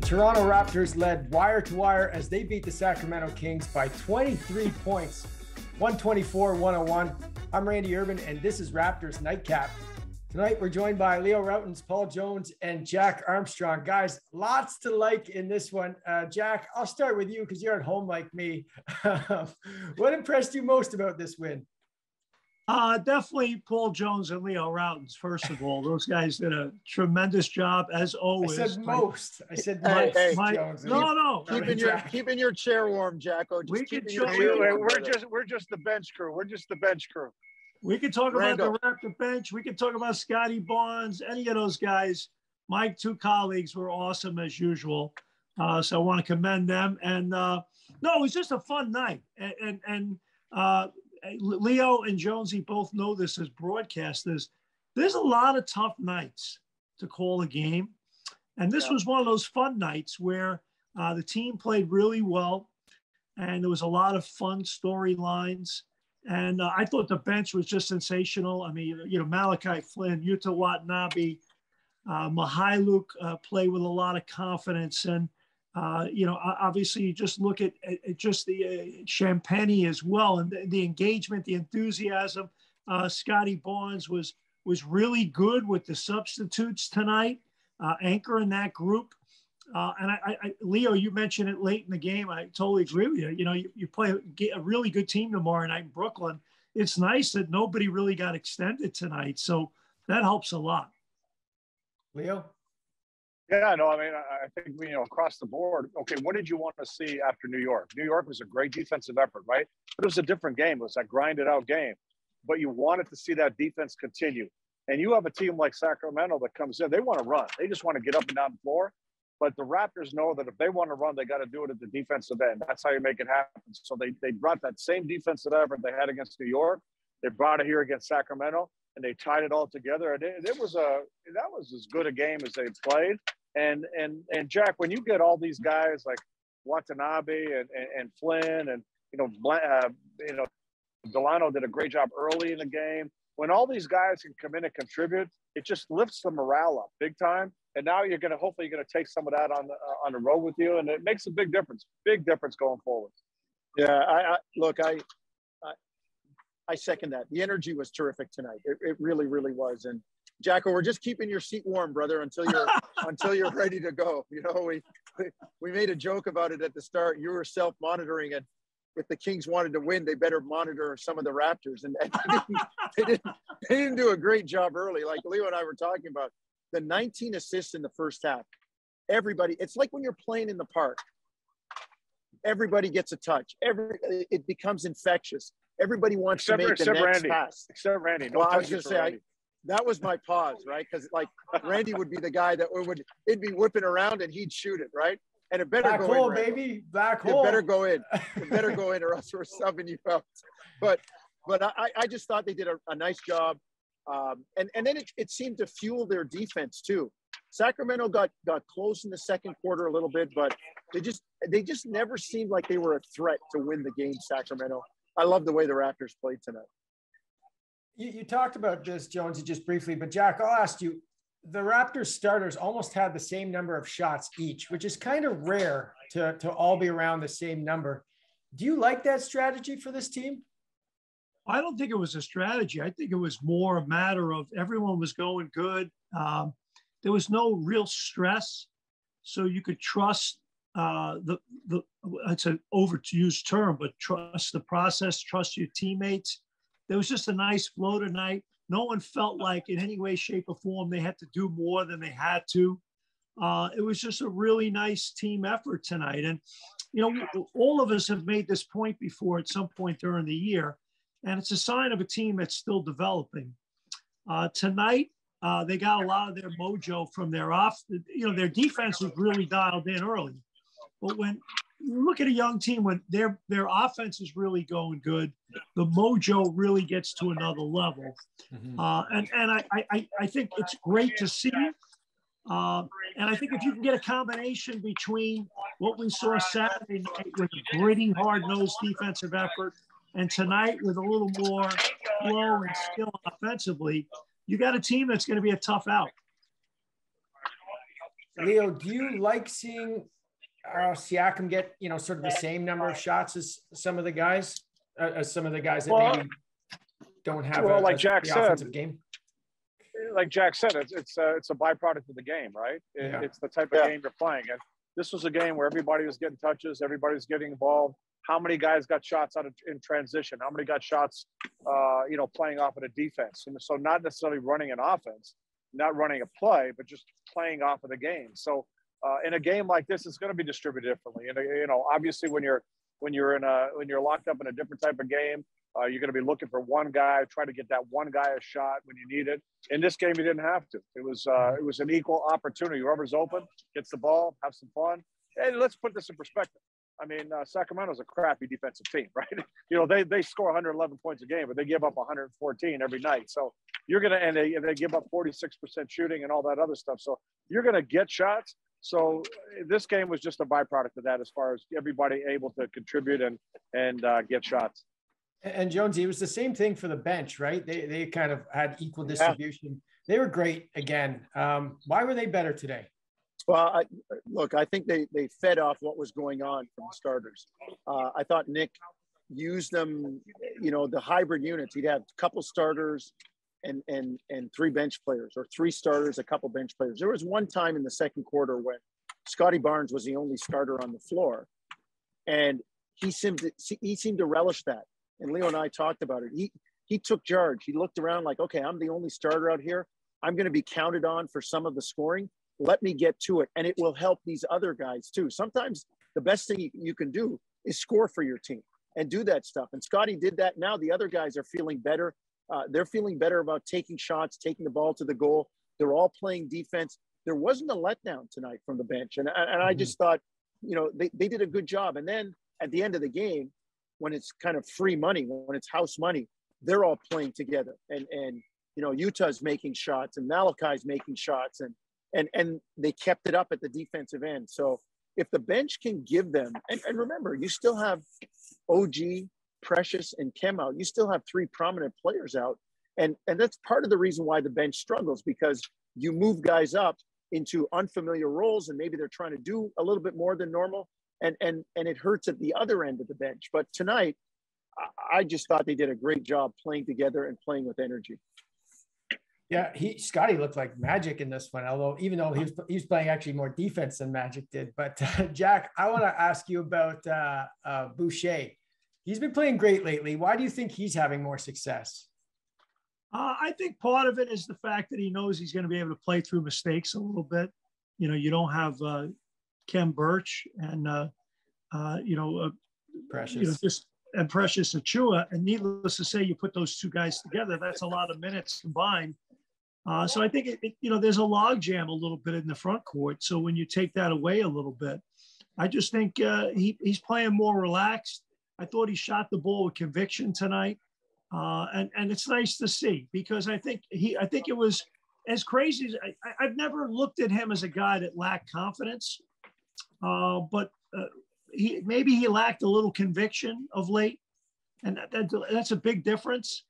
Toronto Raptors led wire to wire as they beat the Sacramento Kings by 23 points, 124-101. I'm Randy Urban, and this is Raptors Night Cap. Tonight, we're joined by Leo Rautins, Paul Jones, and Jack Armstrong. Guys, lots to like in this one. Jack, I'll start with you because you're at home like me. What impressed you most about this win? Definitely Paul Jones and Leo Rautins. First of all, those guys did a tremendous job as always. I said most. Jones. No. Keeping your chair warm, Jacko. We're just the bench crew. We can talk about the Raptor bench. We can talk about Scotty Barnes, any of those guys. My two colleagues were awesome as usual. So I want to commend them. And no, it was just a fun night. And Leo and Jonesy both know this as broadcasters. There's a lot of tough nights to call a game. And this was one of those fun nights where the team played really well. And there was a lot of fun storylines. And I thought the bench was just sensational. I mean, Malachi Flynn, Yuta Watanabe, Mihailuk play with a lot of confidence. And, obviously you just look at just the Champagne as well. And the engagement, the enthusiasm. Scotty Barnes was really good with the substitutes tonight, anchoring that group. And Leo, you mentioned it late in the game. I totally agree with you. You play a really good team tomorrow night in Brooklyn. It's nice that nobody really got extended tonight. So that helps a lot. Leo? Yeah, no, I mean, I think, across the board, okay, what did you want to see after New York? New York was a great defensive effort, right? But it was a different game. It was that grinded out game. But you wanted to see that defense continue. And you have a team like Sacramento that comes in, they want to run. They just want to get up and down the floor. But the Raptors know that if they want to run, they got to do it at the defensive end. That's how you make it happen. So they brought that same defensive effort they had against New York. They brought it here against Sacramento, and they tied it all together. And that was as good a game as they played. And Jack, when you get all these guys like Watanabe and Flynn and Delano did a great job early in the game. When all these guys can come in and contribute, it just lifts the morale up big time. And now hopefully you're gonna take some of that on the road with you, and it makes a big difference going forward. Yeah, I second that. The energy was terrific tonight. It really, really was. And Jacko, we're just keeping your seat warm, brother, until you're ready to go. We made a joke about it at the start. You were self-monitoring, and if the Kings wanted to win, they better monitor some of the Raptors. And they didn't do a great job early. Like Leo and I were talking about, the 19 assists in the first half. Everybody, it's like when you're playing in the park. Everybody gets a touch. It becomes infectious. Everybody wants to make the next pass. Except Randy. Well, I was going to say, that was my pause, right? Because Randy would be the guy that it'd be whipping around and he'd shoot it, right? And it better go in, baby. Back hole. It better go in. It better go in, or else we're subbing you out. But I just thought they did a nice job. And then it seemed to fuel their defense too. Sacramento got close in the second quarter a little bit, but they just never seemed like they were a threat to win the game. Sacramento. I love the way the Raptors played tonight. You talked about this, Jonesy, just briefly, but Jack, I'll ask you, the Raptors starters almost had the same number of shots each, which is kind of rare to all be around the same number. Do you like that strategy for this team? I don't think it was a strategy. I think it was more a matter of everyone was going good. There was no real stress. So you could trust it's an overused term, but trust the process, trust your teammates. There was just a nice flow tonight. No one felt like in any way, shape, or form they had to do more than they had to. It was just a really nice team effort tonight. And, all of us have made this point before at some point during the year, and it's a sign of a team that's still developing. Tonight, they got a lot of their mojo from their their defense was really dialed in early. But when you look at a young team, when their offense is really going good, the mojo really gets to another level. Mm-hmm. And I think it's great to see. And I think if you can get a combination between what we saw Saturday night with a gritty, hard-nosed defensive effort and tonight with a little more flow and skill offensively, you got a team that's going to be a tough out. Leo, do you like seeing Siakam get, sort of the same number of shots as some of the guys that maybe don't have like Jack the said, offensive game? Like Jack said, it's a byproduct of the game, right? It's the type of game you're playing. And this was a game where everybody was getting touches, everybody's getting involved. How many guys got shots in transition? How many got shots, playing off of the defense? And so not necessarily running an offense, not running a play, but just playing off of the game. So in a game like this, it's going to be distributed differently. And obviously when you're locked up in a different type of game, you're going to be looking for one guy, try to get that one guy a shot when you need it. In this game, you didn't have to. It was an equal opportunity. Whoever's open gets the ball, have some fun. And let's put this in perspective. I mean, Sacramento's a crappy defensive team, right? They score 111 points a game, but they give up 114 every night. So you're going to, and they give up 46% shooting and all that other stuff. So you're going to get shots. So this game was just a byproduct of that, as far as everybody able to contribute and get shots. And Jonesy, it was the same thing for the bench, right? They kind of had equal distribution. They were great again. Why were they better today? Well, I think they fed off what was going on from the starters. I thought Nick used them, the hybrid units. He'd have a couple starters and three bench players, or three starters, a couple bench players. There was one time in the second quarter when Scotty Barnes was the only starter on the floor, and he seemed to relish that. And Leo and I talked about it. He took charge. He looked around like, okay, I'm the only starter out here. I'm going to be counted on for some of the scoring. Let me get to it. And it will help these other guys too. Sometimes the best thing you can do is score for your team and do that stuff. And Scotty did that. Now the other guys are feeling better. They're feeling better about taking shots, taking the ball to the goal. They're all playing defense. There wasn't a letdown tonight from the bench. And I just thought, they did a good job. And then at the end of the game, when it's kind of free money, when it's house money, they're all playing together. And Utah's making shots and Malachi's making shots, and they kept it up at the defensive end. So if the bench can give them, and remember, you still have OG, Precious, and Kem out. You still have three prominent players out. And that's part of the reason why the bench struggles, because you move guys up into unfamiliar roles, and maybe they're trying to do a little bit more than normal. And it hurts at the other end of the bench. But tonight, I just thought they did a great job playing together and playing with energy. Yeah, Scotty looked like Magic in this one, even though he was playing actually more defense than Magic did. But Jack, I want to ask you about Boucher. He's been playing great lately. Why do you think he's having more success? I think part of it is the fact that he knows he's going to be able to play through mistakes a little bit. You don't have Kem Birch and Precious. And Precious Achua. And needless to say, you put those two guys together, that's a lot of minutes combined. So I think there's a log jam a little bit in the front court. So when you take that away a little bit, I just think he's playing more relaxed. I thought he shot the ball with conviction tonight, and it's nice to see, because I think it was as crazy as I've never looked at him as a guy that lacked confidence. But maybe he lacked a little conviction of late, and that's a big difference.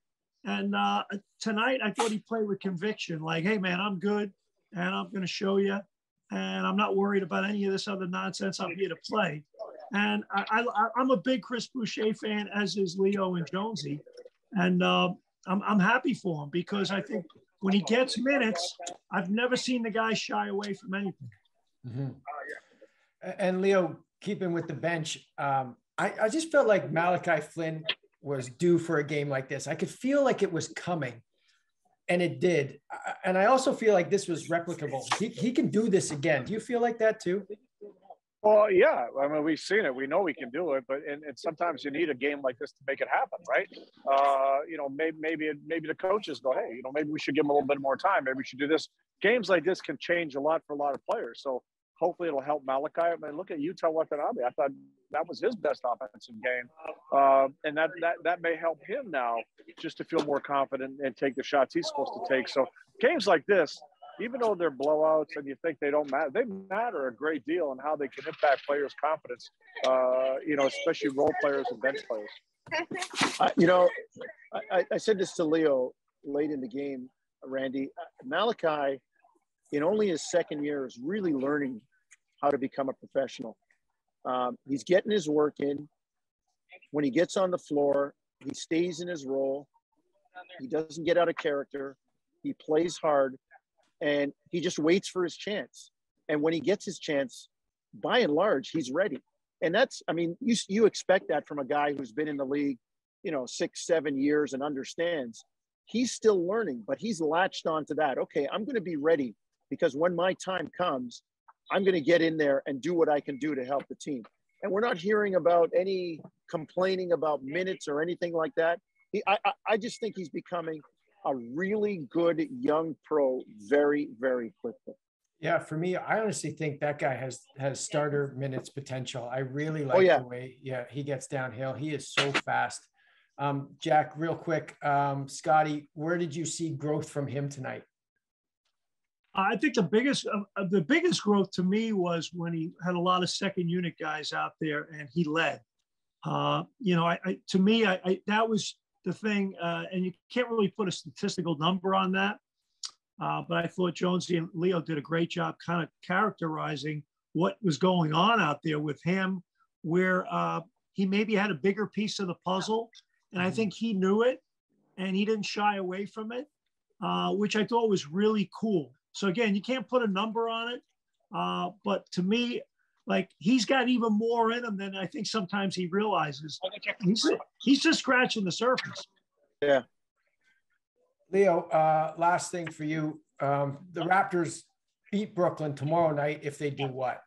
And tonight, I thought he played with conviction, like, hey, man, I'm good, and I'm going to show you, and I'm not worried about any of this other nonsense. I'm here to play. And I'm a big Chris Boucher fan, as is Leo and Jonesy, and I'm happy for him, because I think when he gets minutes, I've never seen the guy shy away from anything. Mm-hmm. And Leo, keeping with the bench, I just felt like Malachi Flynn was due for a game like this. I could feel like it was coming, and it did. And I also feel like this was replicable. He can do this again. Do you feel like that too? Well, yeah. I mean, we've seen it. We know we can do it, but and sometimes you need a game like this to make it happen, right? Maybe the coaches go, hey, maybe we should give him a little bit more time. Maybe we should do this. Games like this can change a lot for a lot of players. So hopefully it'll help Malachi. I mean, look at Utah Watanabe. I thought that was his best offensive game, and that may help him now just to feel more confident and take the shots he's supposed to take. So games like this, even though they're blowouts and you think they don't matter, they matter a great deal in how they can impact players' confidence, especially role players and bench players. I said this to Leo late in the game, Randy. Malachi, in only his second year, is really learning how to become a professional. He's getting his work in. When he gets on the floor, he stays in his role. He doesn't get out of character. He plays hard, and he just waits for his chance. And when he gets his chance, by and large, he's ready. And that's, I mean, you expect that from a guy who's been in the league, 6-7 years and understands. He's still learning, but he's latched onto that. Okay, I'm going to be ready because when my time comes, I'm going to get in there and do what I can do to help the team. And we're not hearing about any complaining about minutes or anything like that. I just think he's becoming a really good young pro very, very quickly. Yeah, for me, I honestly think that guy has starter minutes potential. I really like the way he gets downhill. He is so fast. Jack, real quick, Scotty, where did you see growth from him tonight? I think the biggest growth to me was when he had a lot of second unit guys out there and he led. To me, that was the thing, and you can't really put a statistical number on that. But I thought Jonesy and Leo did a great job kind of characterizing what was going on out there with him, where he maybe had a bigger piece of the puzzle. And I think he knew it and he didn't shy away from it, which I thought was really cool. So again, you can't put a number on it. But to me, like, he's got even more in him than I think sometimes he realizes. He's just scratching the surface. Yeah. Leo, last thing for you. The Raptors beat Brooklyn tomorrow night if they do what?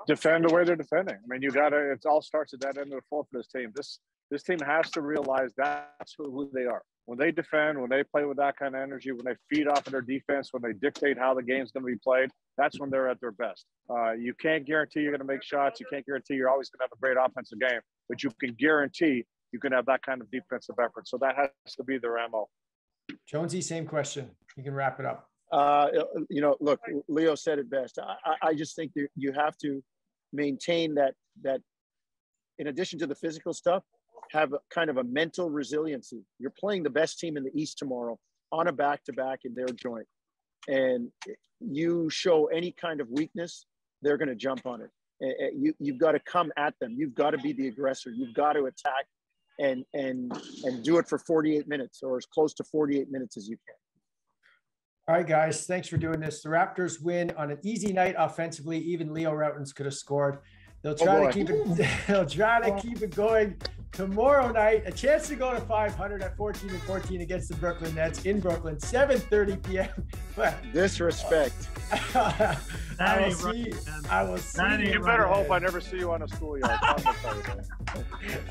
Defend the way they're defending. I mean, it all starts at that end of the floor for this team. This team has to realize that's who they are. When they defend, when they play with that kind of energy, when they feed off of their defense, when they dictate how the game's going to be played, that's when they're at their best. You can't guarantee you're going to make shots. You can't guarantee you're always going to have a great offensive game, but you can guarantee you can have that kind of defensive effort. So that has to be their MO. Jonesy, same question. You can wrap it up. Look, Leo said it best. I just think that you have to maintain that in addition to the physical stuff, have a kind of a mental resiliency. You're playing the best team in the East tomorrow on a back-to-back in their joint. And you show any kind of weakness, they're going to jump on it. You've got to come at them. You've got to be the aggressor. You've got to attack and do it for 48 minutes or as close to 48 minutes as you can. All right, guys, thanks for doing this. The Raptors win on an easy night offensively. Even Leo Rautins could have scored. They'll try to keep it. They'll try to keep it going tomorrow night. A chance to go to 500 at 14-14 against the Brooklyn Nets in Brooklyn, 7:30 p.m. But disrespect. I will see. You better hope I never see you on a schoolyard.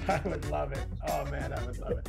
I would love it. Oh man, I would love it.